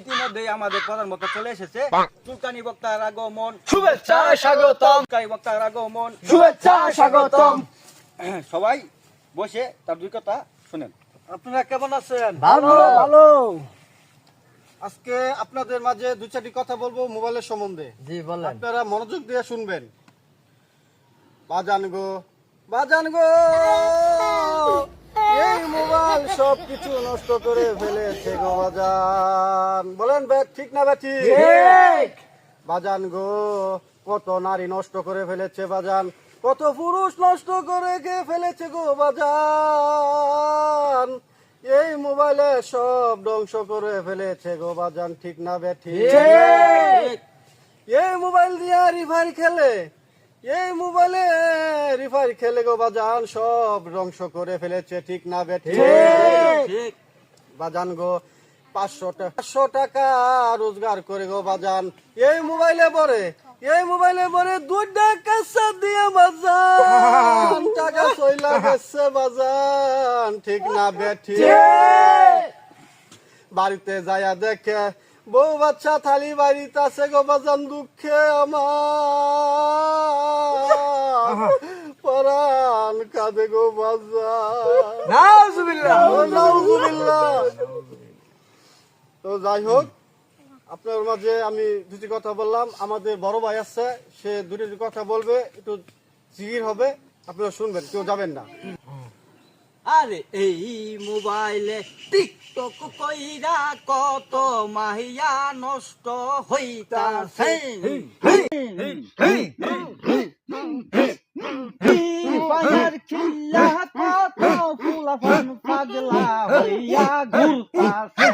ইতিমধ্যেই আমাদের প্রধান বক্তা চলে এসেছে। চুলকানি বক্তার আগমন, শুভেচ্ছা স্বাগতম, চুলকানি বক্তার আগমন, শুভেচ্ছা স্বাগতম। সবাই বসে তার দুই কথা শুনেন। আপনারা কেমন আছেন? ভালো ভালো। আজকে আপনাদের মাঝে দু চারটি কথা বলবো মোবাইলের সম্বন্ধে। জি বলেন। আপনারা মনোযোগ দিয়ে শুনবেন। বাজান গো, বাজান গো, এই মোবাইল সব কিছু নষ্ট করে ফেলেছে গো বাজান। বলেন ঠিক না বেঠি? ঠিক। বাজান গো, কত নারী নষ্ট করে ফেলেছে বাজান, কত পুরুষ নষ্ট করে ফেলেছে গো বাজান। এই মোবাইলে সব ধ্বংস করে ফেলেছে গো বাজান। ঠিক না বেঠি? ঠিক। এই মোবাইল দিয়ে রিফারি খেলে, এই মোবাইলে রিফারি খেলে গো বাজান, সব ধ্বংস করে ফেলেছে। ঠিক না বেঠি? ঠিক। বাজান গো, 500 টাকা রোজগার করে গো বাজান, এই মোবাইলে পরে, এই মোবাইলে পরে 2 টাকা দিয়ে বাজান, টাকা চইলা গেছে বাজান। ঠিক না বেঠি? বাড়িতে যায়া দেখে বউ বাচ্চা থালি বাড়িতে আছে গো বাজান, দুঃখে আমার পরাণ কাঁদে গো বাজান। নাউজুবিল্লাহ। নাউজুবিল্লাহ। তো যাই হোক, আপনার মাঝে আমি দুটি কথা বললাম। আমাদের বড় ভাই আছে, সে দুটি কথা বলবে, একটু জিগির হবে, আপনারা শুনবেন, কেউ যাবেন না। আরে এই মোবাইলে টিকটক কইরা কত মাহিয়া নষ্ট হইতাছে। পায়ের খিল্লা কত ফুলাফান পাগলা হইয়া ঘুরতাছে।